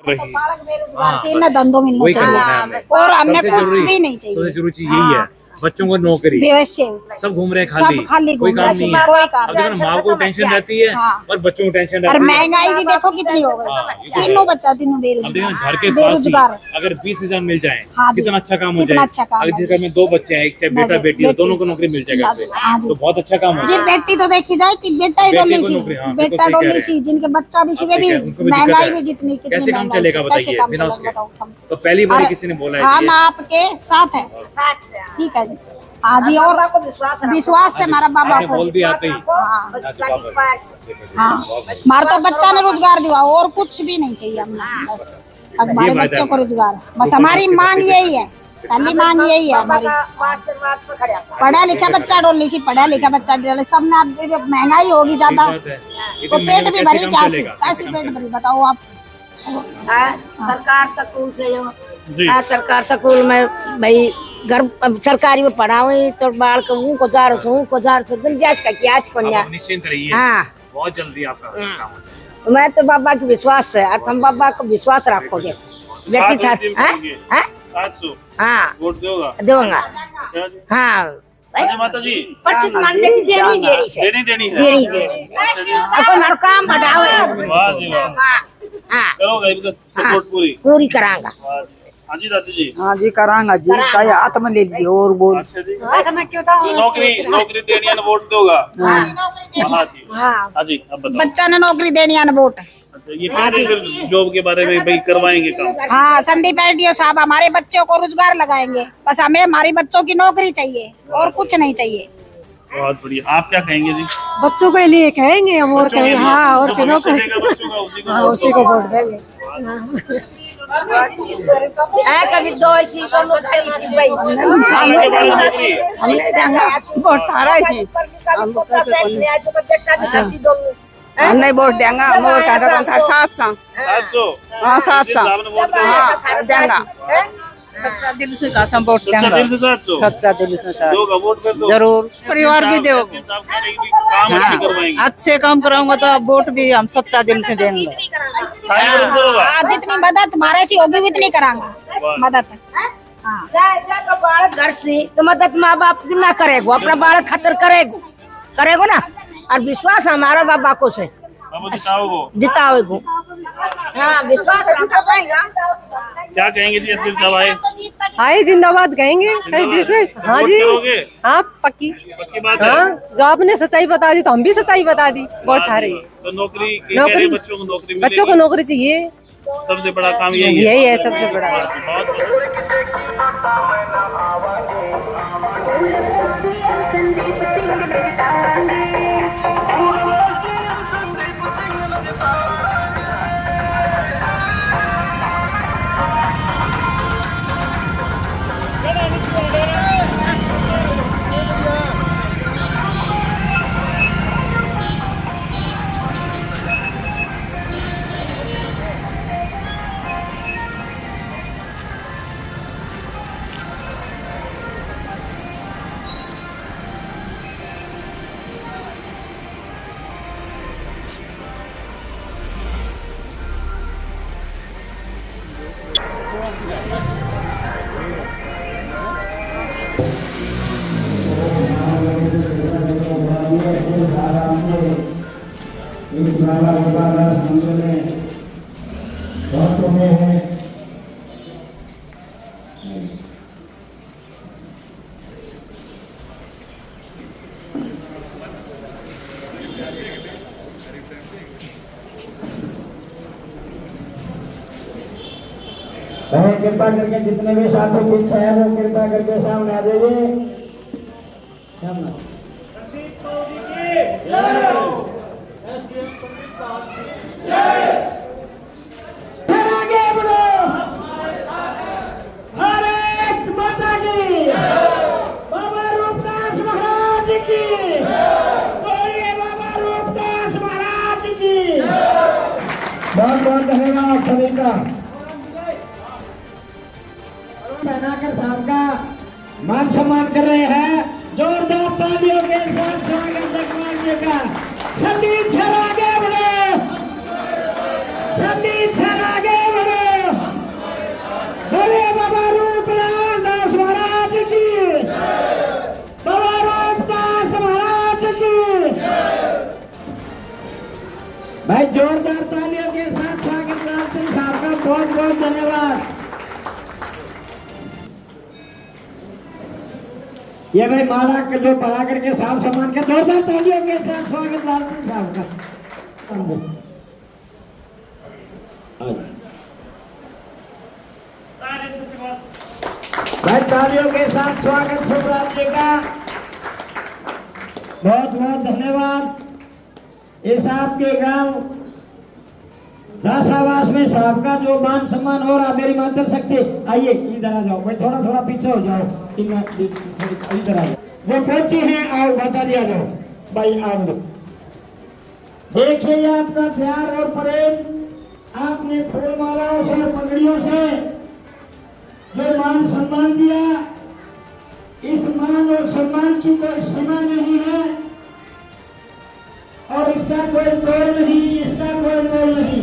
बेरोजगार से इन्हें धंधों मिलना चाहिए और हमने कुछ भी नहीं चाहिए। सबसे जरूरी चीज यही है, बच्चों को नौकरी। सब घूम रहे हैं खाली कोई काम नहीं है। कोई काम अब देखो माँ को टेंशन रहती है और बच्चों को टेंशन रहती है। और महंगाई भी देखो कितनी हो गई, तीनों बच्चा तीनों बेरोजगार। घर के पास ही अगर 20,000 मिल जाए कितना अच्छा काम हो जाए। अगर जिस घर में 2 बच्चे हैं, एक बेटा बेटी है, दोनों को नौकरी मिल जाएगा तो बहुत अच्छा काम हो जी। बेटी तो देखी जाए कि बेटा ही डोली सी, बेटा डोली सी, जिनके बच्चा भी सीधे भी महंगाई भी जितनी कैसे काम चलेगा बताइए बिना उसके। तो पहली बार किसी ने बोला है हम आपके साथ है, ठीक है जी। हाँ जी, और विश्वास से हमारा बाबा को बोल दिया आते ही। हाँ, हमारा तो बच्चा ने रोजगार दिया और कुछ भी नहीं चाहिए हमें, बस हमारे बच्चों को रोजगार। बस हमारी मांग यही है, पहली मांग यही है हमारी। पढ़ा लिखा बच्चा डोली सी, पढ़ा लिखा बच्चा डोली सब में। महंगाई होगी ज्यादा तो पेट भी भरी, कैसे पेट भरी बताओ आप। सरकार स्कूल से सरकार स्कूल में भाई घर सरकारी में पढ़ाओ तो बाल को जार से गुंजाइश का किया निश्चिंत रहिए। हाँ, बहुत जल्दी आपका मैं तो बाबा की विश्वास है, तुम बाबा को विश्वास रखोगे बेटी था। हाँ वोट दूंगा। हाँ माता जी, पर्ची मांगने की देनी है। मारो काम बढ़ाओ। हाँ करोगे सपोर्ट पूरी करांगा। हाँ जी दादी जी। हाँ जी करांगा जी, चाहे आत्मा ले लीजिए और बोल। अच्छा जी, नौकरी देनी है, वोट दोगा। हाँ जी, हाँ जी। अब बताओ, बच्चा ने नौकरी देनी है, वोट। ये फिर जॉब के बारे में भाई करवाएंगे काम। हाँ, संदीप एडीओ साहब हमारे बच्चों को रोजगार लगाएंगे, बस हमें हमारे बच्चों की नौकरी चाहिए और कुछ नहीं चाहिए। बहुत बढ़िया। आप क्या कहेंगे जी? बच्चों के लिए कहेंगे हम और कहेंगे। हाँ, और उसी को वोट देंगे। कभी 2 इसी को हमने देंगे वोट थारा इसी, हम नहीं वोट देंगे। वोट था 700। हाँ 700 देंगा। 17 दिल से का वोट देंगे। 17 दिल से जरूर परिवार भी दो। अच्छे काम कराऊंगा तो वोट भी हम 17 दिल से देंगे। जितनी मदद तुम्हारे से होगी उतनी करांगा मदद। बालक घर से तो मदद माँ बाप की ना करेगो, अपना बालक खतर करेगो ना। और विश्वास हमारा बाबा को से जिताओगो। हाँ विश्वास रखा पाएगा। क्या कहेंगे जी? असली साहब आए आए जिंदाबाद कहेंगे से। हाँ जी, हाँ पक्की बात है। हाँ, जो आपने सच्चाई बता दी तो हम भी सच्चाई बता दी। वोट थारे तो नौकरी बच्चों को नौकरी चाहिए, सबसे बड़ा काम यही है सबसे बड़ा। कृपा करके जितने भी साथों की इच्छा है वो कृपा करके सामने आ जाइए। बाबा रूपदास महाराज की, बाबा रूपदास महाराज की। बहुत बहुत धन्यवाद सभी का। नागर साहब का मान सम्मान कर रहे हैं, जोरदार तालियों के साथ स्वागत करने का। संदीप सर आगे बढ़े, संदीप सर आगे बढ़े। बहुत बहुत धन्यवाद। ये भाई माला के जो पढ़ा करके साफ सामान के जोरदार तालियों के साथ स्वागत लाल सिंह साहब का। भाई तालियों के साथ स्वागत सुब्राज जी का बहुत बहुत धन्यवाद। इस आपके गांव रासावास में साहब का जो मान सम्मान हो रहा, मेरी मातृ शक्ति आइए इधर आ जाओ भाई, थोड़ा थोड़ा पीछे हो जाओ, इधर आ जाओ। वो पहुंची हैं, आओ बता दिया जाओ भाई, आओ देखिए आपका प्यार और प्रेम, आपने फूल मालाओं से पगड़ियों से जो मान सम्मान दिया, इस मान और सम्मान की कोई सीमा नहीं है और इसका कोई तोड़ नहीं, इसका कोई मोल नहीं।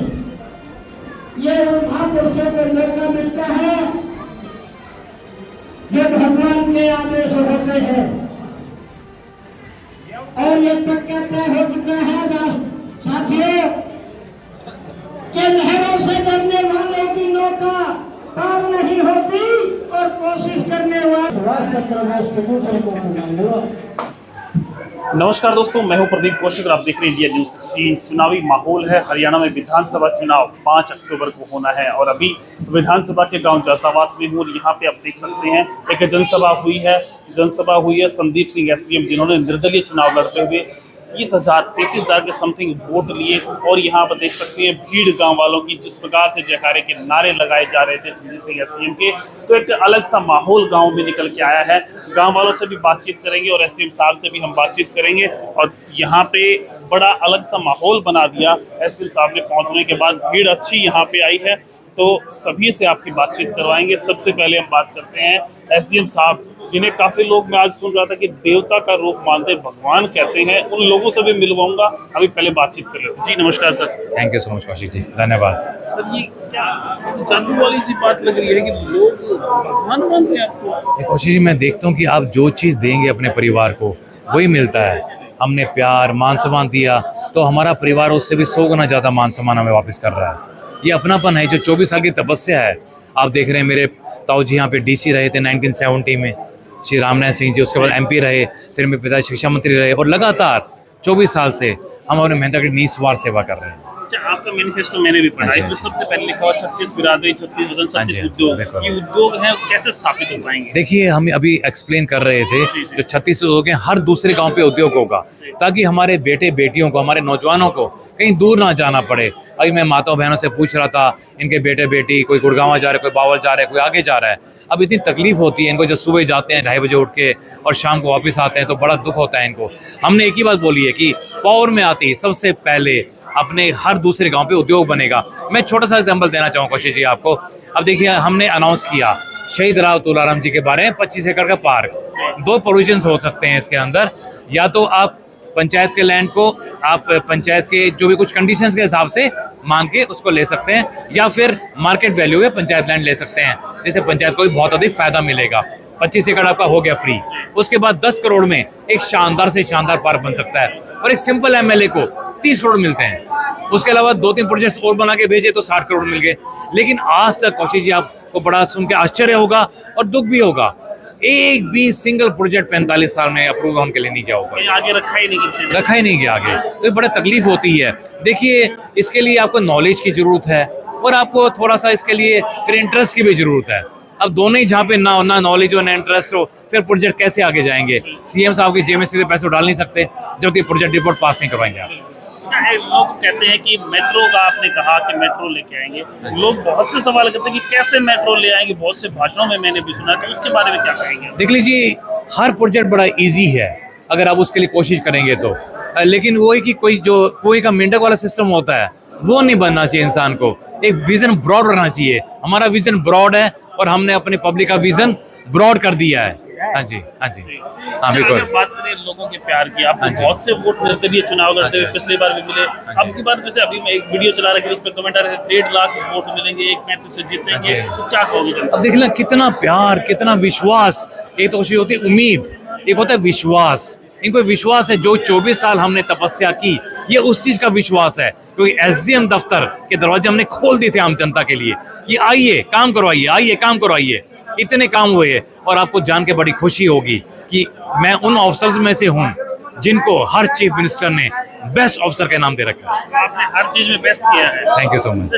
ये उन महापुरुषों को मौका मिलता है जो भगवान के आदेश होते हैं और ये पक्का तय हो चुका है साथियों कि नहरों से डरने वालों की नौका पार नहीं होती और कोशिश करने वाले। नमस्कार दोस्तों, मैं हूं प्रदीप कौशिक और आप देख रहे हैं इंडिया न्यूज़ 16। चुनावी माहौल है। हरियाणा में विधानसभा चुनाव 5 अक्टूबर को होना है और अभी विधानसभा के गांव जासावास में हूँ। यहाँ पे आप देख सकते हैं एक जनसभा हुई है। संदीप सिंह एसडीएम जिन्होंने निर्दलीय चुनाव लड़ते हुए 33,000 के समथिंग वोट लिए और यहाँ पर देख सकते हैं भीड़ गांव वालों की, जिस प्रकार से जयकारे के नारे लगाए जा रहे थे संदीप सिंह एसडीएम के, तो एक अलग सा माहौल गांव में निकल के आया है। गांव वालों से भी बातचीत करेंगे और एसडीएम साहब से भी हम बातचीत करेंगे और यहाँ पे बड़ा अलग सा माहौल बना दिया एसडीएम साहब ने पहुँचने के बाद। भीड़ अच्छी यहाँ पे आई है तो सभी से आपकी बातचीत करवाएंगे। सबसे पहले हम बात करते हैं एसडीएम साहब, जिन्हें काफी लोग, मैं आज सुन रहा था कि देवता का रूप मानते, भगवान कहते हैं, उन लोगों से भी मिलवाऊंगा। अभी पहले बातचीत कर लेते हैं। जी नमस्कार sir. Thank you so much Kaushik ji, धन्यवाद। सर ये क्या जादू वाली सी बात लग रही है कि लोग भगवान मानते हैं आपको? कौशिक जी, मैं देखता हूँ कि आप जो चीज़ देंगे अपने परिवार को वही मिलता है। हमने प्यार मान सम्मान दिया तो हमारा परिवार उससे भी 100 गुना ज़्यादा मान सम्मान हमें वापस कर रहा है। ये अपनापन है जो 24 साल की तपस्या है। आप देख रहे हैं मेरे ताऊ जी यहाँ पे डीसी रहे थे 1970 में, श्री रामनाथ सिंह जी, उसके बाद एमपी रहे, फिर मेरे पिता शिक्षा मंत्री रहे और लगातार 24 साल से हम अपने मेहनत की निस्वार्थ सेवा कर रहे हैं। अच्छा, आपका मैनिफेस्टो मैंने भी पढ़ा, इसमें सबसे पहले लिखा हुआ 36 बिरादरी, 36 वजन, 36 उद्योग। ये उद्योग हैं कैसे स्थापित हो पाएंगे? देखिए, हम अभी एक्सप्लेन कर रहे थे, जो 36 उद्योग हैं हर दूसरे गांव पे उद्योग होगा ताकि हमारे बेटे बेटियों को, हमारे नौजवानों को कहीं दूर ना जाना पड़े। अभी मैं माताओं बहनों से पूछ रहा था, इनके बेटे बेटी कोई गुड़गांव जा रहे, कोई बावल जा रहे, कोई आगे जा रहा है। अब इतनी तकलीफ होती है इनको, जब सुबह जाते हैं 2:30 बजे उठ के और शाम को वापस आते हैं तो बड़ा दुख होता है इनको। हमने एक ही बात बोली है कि पावर में आते ही सबसे पहले अपने हर दूसरे गांव पे उद्योग बनेगा। मैं छोटा सा एग्जांपल देना चाहूँगा कौशिक जी आपको। अब देखिए, हमने अनाउंस किया शहीद राव तुलाराम जी के बारे में 25 एकड़ का पार्क। 2 प्रोविजंस हो सकते हैं इसके अंदर, या तो आप पंचायत के लैंड को आप पंचायत के जो भी कुछ कंडीशंस के हिसाब से मांग के उसको ले सकते हैं, या फिर मार्केट वैल्यू में पंचायत लैंड ले सकते हैं, जिससे पंचायत को भी बहुत अधिक फायदा मिलेगा। 25 एकड़ आपका हो गया फ्री। उसके बाद 10 करोड़ में एक शानदार से शानदार पार्क बन सकता है और एक सिंपल एमएलए को 30 करोड़ मिलते हैं। उसके अलावा 2-3 प्रोजेक्ट्स और बना के भेजे तो 60 करोड़ मिल गए। लेकिन आज तक कौशिक जी आपको बड़ा सुन के आश्चर्य होगा और दुख भी होगा, एक भी सिंगल प्रोजेक्ट 45 साल में अप्रूव उनके लिए नहीं किया होगा, आगे रखा ही नहीं गया आगे। तो ये बड़ा तकलीफ होती है। देखिए, इसके लिए आपको नॉलेज की जरूरत है और आपको थोड़ा सा इसके लिए फिर इंटरेस्ट की भी जरूरत है। अब दोनों ही जहाँ पे ना नॉलेज हो ना इंटरेस्ट हो, फिर प्रोजेक्ट कैसे आगे जाएंगे? सीएम साहब की जेब में सीधे पैसे डाल नहीं सकते जब तक प्रोजेक्ट रिपोर्ट पास नहीं करवाएंगे आप। लोग कहते हैं कि मेट्रो का, आपने कहा कि मेट्रो लेके आएंगे, लोग बहुत से सवाल करते हैं कि कैसे मेट्रो ले आएंगे, बहुत से भाषणों में मैंने भी सुना, तो उसके बारे में क्या कहेंगे? देख लीजिए, हर प्रोजेक्ट बड़ा इजी है अगर आप उसके लिए कोशिश करेंगे तो, लेकिन वही कि कोई जो कोई का मेंढक वाला सिस्टम होता है वो नहीं बनना चाहिए। इंसान को एक विजन ब्रॉड रहना चाहिए। हमारा विजन ब्रॉड है और हमने अपने पब्लिक का विजन ब्रॉड कर दिया है। हाँ जी, हाँ जी, हाँ बिल्कुल। बात करें लोगों के प्यार की, आपको बहुत से वोट निर्दलीय चुनाव लड़ते हुए पिछली बार भी मिले, अब की बार जैसे अभी मैं एक वीडियो चला रहा था, उस पर कमेंट आ रहे थे 1.5 लाख वोट मिलेंगे, 1 मैच से जीतेंगे, तो क्या कहोगे? अब देख लें कितना प्यार, कितना विश्वास। एक तो होती है उम्मीद, एक होता है विश्वास। इनको विश्वास है जो 24 साल हमने तपस्या की, ये उस चीज का विश्वास है, क्योंकि एसडीएम दफ्तर के दरवाजे हमने खोल दिए थे आम जनता के लिए कि आइए काम करवाइए, आइए काम करवाइए। इतने काम हुए और आपको जान के बड़ी खुशी होगी कि मैं उन ऑफिसर्स में से हूँ जिनको हर चीफ मिनिस्टर ने बेस्ट ऑफिसर का नाम दे रखा है। आपने हर चीज में बेस्ट किया है। Thank you so much.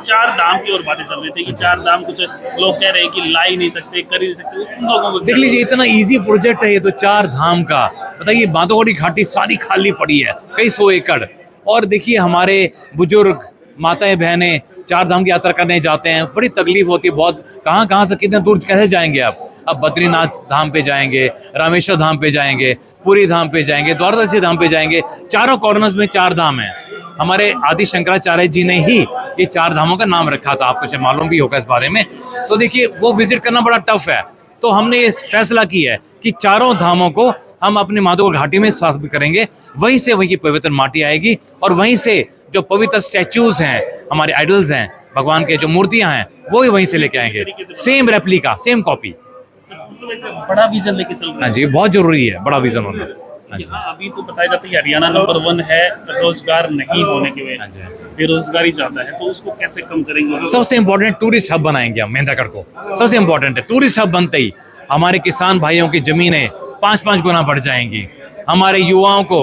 चार धाम की और बातें चल रही थी कि 4 धाम कुछ लोग कह रहे हैं कि ला ही नहीं सकते, कर ही नहीं सकते, उन लोगों को देख लीजिए इतना इजी प्रोजेक्ट है ये तो 4 धाम का। बताइए बांधवगढ़ी घाटी सारी खाली पड़ी है, कई 100 एकड़। और देखिए हमारे बुजुर्ग माताएं बहनें 4 धाम की यात्रा करने जाते हैं, बड़ी तकलीफ होती है बहुत। कहाँ से कितने दूर कैसे जाएंगे आप? अब बद्रीनाथ धाम पे जाएंगे, रामेश्वर धाम पे जाएंगे, पुरी धाम पे जाएंगे, द्वारकाधीश धाम पे जाएंगे। चारों कॉर्नर्स में 4 धाम हैं। हमारे आदि शंकराचार्य जी ने ही ये 4 धामों का नाम रखा था, आपको मालूम भी होगा इस बारे में। तो देखिए वो विजिट करना बड़ा टफ है, तो हमने ये फैसला किया है कि 4 धामों को हम अपने माधोगढ़ घाटी में स्थापित करेंगे। वहीं से वहीं की पवित्र माटी आएगी और वहीं से जो पवित्र स्टैचूज हैं, हमारे आइडल्स हैं, भगवान के जो मूर्तियां हैं, वो ही वहीं से लेके आएंगे। Same replica, same copy. बड़ा विजन लेके चल रहे हैं। हाँ जी, बहुत जरूरी है बड़ा विजन होना। यहाँ अभी तो बताया जाता है कि हरियाणा नंबर 1 है रोजगार नहीं होने की वजह से, बेरोजगारी ज्यादा है, तो उसको कैसे कम करेंगे? सबसे इम्पोर्टेंट टूरिस्ट हब बनाएंगे हम मेहंदागढ़ को। सबसे इम्पोर्टेंट है टूरिस्ट हब बनते ही हमारे किसान भाइयों की जमीनें 5-5 गुना बढ़ जाएंगी, हमारे युवाओं को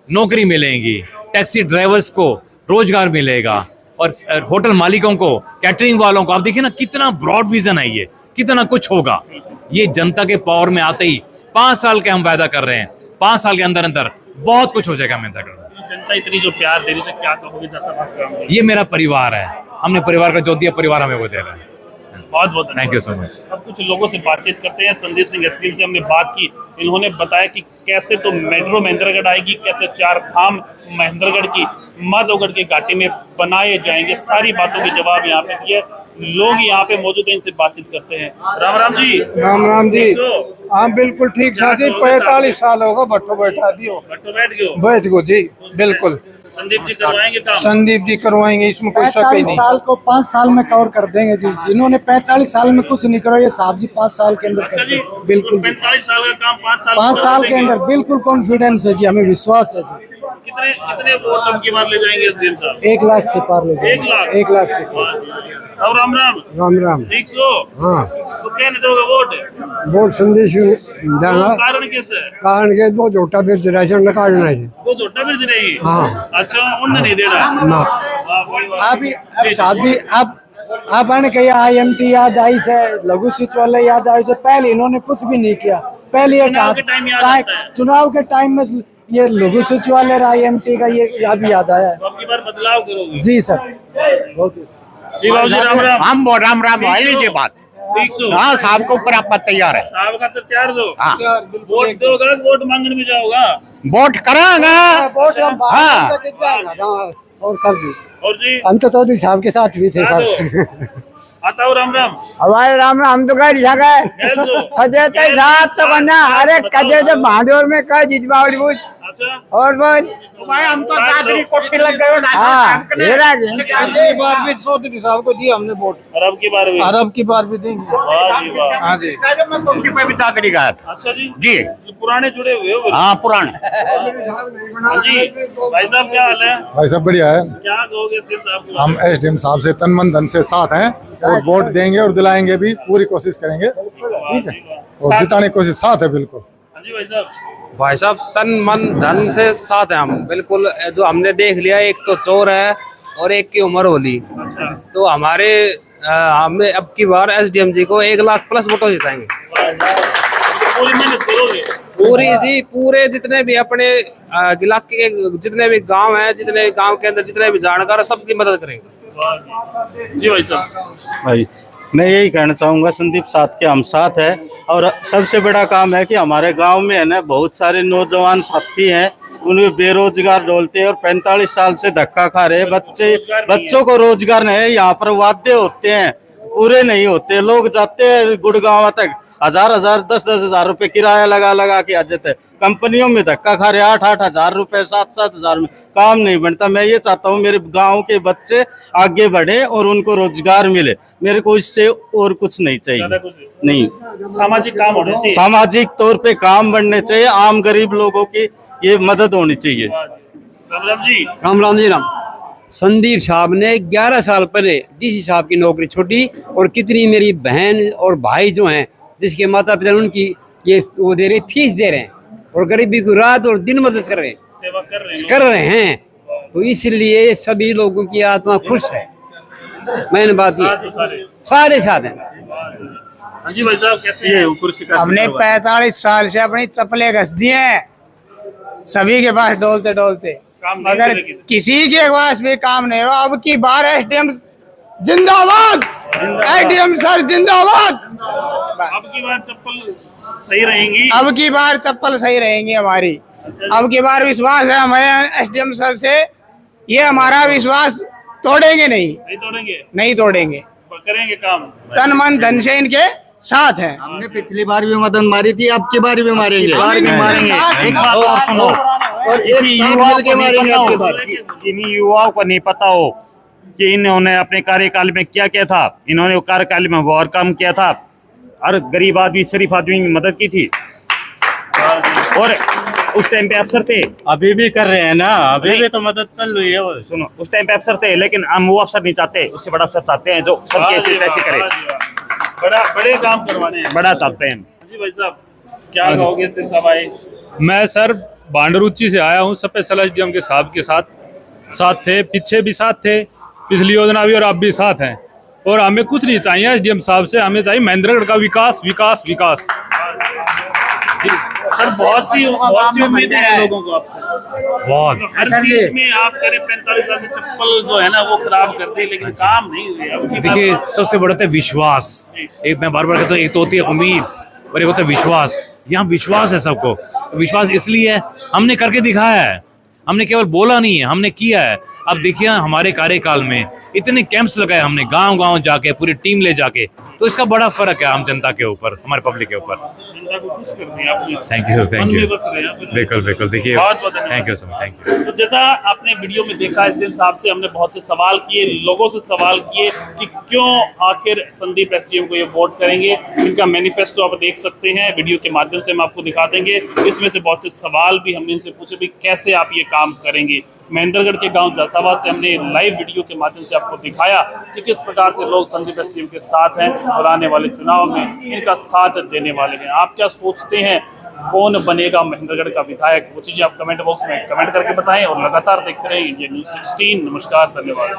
नौकरी मिलेंगी, टैक्सी ड्राइवर्स को रोजगार मिलेगा और होटल मालिकों को, कैटरिंग वालों को। आप देखिए ना कितना ब्रॉड विजन है ये, कितना कुछ होगा। ये जनता के पावर में आते ही 5 साल के हम वायदा कर रहे हैं, 5 साल के अंदर अंदर बहुत कुछ हो जाएगा मेहंदागढ़ में। जनता इतनी जो प्यार दे रही है, क्या कहोगे? जैसा ये मेरा परिवार है, हमने परिवार का जो दिया परिवार हमें वो दे रहा है। बहुत बहुत थैंक यू सो मच। अब कुछ लोगों से बातचीत करते हैं। संदीप सिंह एसडीएम से हमने बात की, इन्होंने बताया कि कैसे तो मेट्रो महेंद्रगढ़ आएगी, कैसे 4 धाम महेंद्रगढ़ की माधोगढ़ के घाटी में बनाए जाएंगे। सारी बातों के जवाब यहाँ पे दिए। लोग यहाँ पे मौजूद हैं, इनसे बातचीत करते हैं। राम राम जी। राम राम जी। हाँ बिल्कुल ठीक साथी, 45 साल होगा भट्टो बैठा दियो। भट्टो बैठ गो जी, बिल्कुल। संदीप जी करवाएंगे काम? संदीप जी करवाएंगे, इसमें कोई शक ही नहीं। 45 साल को 5 साल में कवर कर देंगे जी। इन्होंने 45 साल में कुछ नहीं करा, ये साहब जी 5 साल के अंदर कर देंगे। बिल्कुल 45 साल का काम 5 साल के अंदर, बिल्कुल कॉन्फिडेंस है जी, हमें विश्वास है जी। कितने वोट अब की बार ले जाएंगे एसडीएम साहब? 1 लाख से पार ले जाएंगे। 1 लाख से। और राम राम। राम राम। ठीक सो। हाँ तो कहने दोगे वोट? वोट संदेश देना। कारण कैसे? कारण के 2 झोटा ब्रिज राशन निकालना है। 2 झोटा ब्रिज रहेगी? हाँ। अच्छा, उन्हें नहीं देना ना। अभी साहब जी आप आने के IMT याद आई से, लघु सचिवालय याद आई से, पहले इन्होंने कुछ भी नहीं किया। पहले ये चुनाव के टाइम में ये लघु सचिवालय IMT का ये अभी याद आया है। तो अब की बार बदलाव करोगे? जी सर, बहुत अच्छा। जी बाबू जी, राम राम। हम राम राम लीजिए बात। ठीक सो। हाँ, साहब को ऊपर आपका तैयार है। साहब का तो तैयार दो। हाँ। वोट दोगा, वोट मांगने में जाओगा? वोट करांगा। वोट हम हाँ। और सर जी, और जी हम तो चौधरी साहब के साथ भी थे सर। आता हूँ। राम राम। हमारे राम राम तो कह जगह कदे तो साथ तो बना, अरे कदे तो भादोर में कह जितवावली बुझ। अच्छा। और बोल भाई हम तो दादरी कोठी लग गए। हाँ पिछली बार भी चौधरी साहब को दिया हमने वोट, अरब की बार भी? अरब की बार भी देंगे। वाह जी वाह। हाँ जी। पे भी दादरी का। अच्छा जी। जी पुराने जुड़े हुए हो? हाँ पुराने। हाँ जी भाई साहब, क्या हाल है? भाई साहब बढ़िया है। क्या कहोगे एसडीएम साहब को? हम एसडीएम साहब से तन मन धन से साथ हैं और वोट देंगे और दिलाएंगे भी, पूरी कोशिश करेंगे। ठीक है, और जिताने की कोशिश साथ है बिल्कुल। हाँ जी भाई साहब। भाई साहब तन मन धन से साथ हैं हम बिल्कुल। जो हमने देख लिया, एक तो चोर है और एक की उम्र होली। तो हमारे हमें अब की बार एसडीएम जी को 1 लाख प्लस वोटों जिताएंगे। पूरी मेहनत करोगे? पूरी जी, पूरे जितने भी अपने इलाके के जितने भी गांव हैं, जितने गांव के अंदर जितने भी जानकार है, सबकी मदद करेंगे। जी भाई साहब। भाई मैं यही कहना चाहूँगा, संदीप साथ के हम साथ हैं। और सबसे बड़ा काम है कि हमारे गांव में है ना बहुत सारे नौजवान साथी हैं, उन्हें बेरोजगार डोलते हैं और 45 साल से धक्का खा रहे हैं। बच्चों को रोजगार नहीं है। यहाँ पर वादे होते हैं, पूरे नहीं होते। लोग जाते हैं गुड़गांव तक, हजार 10,000 रुपए किराया लगा के आ जाते हैं। कंपनियों में धक्का खा रहे 8-8 हजार रुपए 7-7 हजार में काम नहीं बनता। मैं ये चाहता हूँ मेरे गांव के बच्चे आगे बढ़े और उनको रोजगार मिले। मेरे को इससे और कुछ नहीं चाहिए। नहीं, सामाजिक काम होने चाहिए, सामाजिक तौर पे काम बनने चाहिए। आम गरीब लोगों की ये मदद होनी चाहिए। राम राम जी। राम। संदीप साहब ने 11 साल पहले डीसी साहब की नौकरी छोड़ी और कितनी मेरी बहन और भाई जो हैं जिसके माता पिता उनकी ये वो दे रहे फीस दे रहे हैं और गरीबी को रात और दिन मदद कर रहे हैं, सेवा कर रहे हैं। तो इसलिए सभी लोगों की आत्मा खुश है। मैंने बात की सारे साथ हैं। हाँ जी भाई साहब, कैसे हैं? हमने 45 साल से अपनी चप्पलें घस दी हैं सभी के पास डोलते डोलते, मगर किसी के पास भी काम नहीं हुआ। अब की बार एसडीएम जिंदाबाद, एसडीएम सर जिंदाबाद। अब की बार चप्पल सही रहेंगी, अब की बार चप्पल सही रहेंगी हमारी। अब की बार विश्वास है हमें एसडीएम सर से, ये हमारा विश्वास तोड़ेंगे नहीं, नहीं तोड़ेंगे, करेंगे काम तन मन धन से इनके साथ हैं। हमने पिछली बार भी मदद मारी थी, अब की बार भी मारेंगे। एक बात और सुनो, और इसी युवाओं को मारेंगे अब की बार। इन्हीं युवाओं को नहीं पता हो कि इन्होंने अपने कार्यकाल में क्या किया था। इन्होंने कार्यकाल में बहुत काम किया था और गरीब आदमी शरीफ आदमी की मदद की थी और उस टाइम पे अफसर थे। अभी भी कर रहे हैं ना, अभी भी तो मदद चल रही है। वो सुनो, उस टाइम पे अफसर थे, लेकिन हम वो अफसर नहीं चाहते, उससे बड़ा अफसर चाहते हैं जो सबके ऐसे पैसे करे, बड़े काम करवाने हैं, बड़ा चाहते हैं। जी भाई साहब, क्या कहोगे सिंह साहब आए? मैं सर भांडरुचि से आया हूँ। स्पेशल एसडीएम के साहब के साथ थे, पीछे भी साथ थे, पिछली योजना भी, और आप भी साथ हैं। और हमें कुछ नहीं चाहिए एसडीएम साहब से, हमें चाहिए महेंद्रगढ़ का विकास विकास विकास। सर बहुत सी उम्मीदें हैं लोगों को आपसे, बहुत। हर चीज में आप करें 45 साल से चप्पल जो है ना वो खराब कर दी, लेकिन काम नहीं हुए। देखिए, सबसे बड़ा होता है विश्वास। एक मैं बार बार कहता हूँ, एक तो होती है उम्मीद और एक होता है विश्वास। यहाँ विश्वास है सबको। विश्वास इसलिए है, हमने करके दिखाया है, हमने केवल बोला नहीं है, हमने किया है। अब देखिए हमारे कार्यकाल में इतने कैंप्स लगाए हमने, गांव-गांव जाके पूरी टीम ले जाके, तो इसका बड़ा फर्क है आम जनता के ऊपर, हमारे पब्लिक के ऊपर। थैंक यू, बिल्कुल। देखिए, thank you sir, thank you. तो जैसा आपने वीडियो में देखा, एसडीएम साहब से हमने बहुत से सवाल किए, लोगों से सवाल किए कि क्यों आखिर संदीप एसडीएम को ये वोट करेंगे। इनका मैनिफेस्टो आप देख सकते हैं, वीडियो के माध्यम से हम आपको दिखा देंगे। इसमें से बहुत से सवाल भी हमने इनसे पूछे भी कैसे आप ये काम करेंगे। महेंद्रगढ़ के गांव जासाबाद से हमने लाइव वीडियो के माध्यम से आपको दिखाया कि किस प्रकार से लोग संदीप एसडीएम के साथ हैं और आने वाले चुनाव में इनका साथ देने वाले हैं। आप क्या सोचते हैं, कौन बनेगा महेंद्रगढ़ का विधायक? वो चीज़ें आप कमेंट बॉक्स में कमेंट करके बताएं और लगातार देखते रहें इंडिया न्यूज़ 16। नमस्कार, धन्यवाद।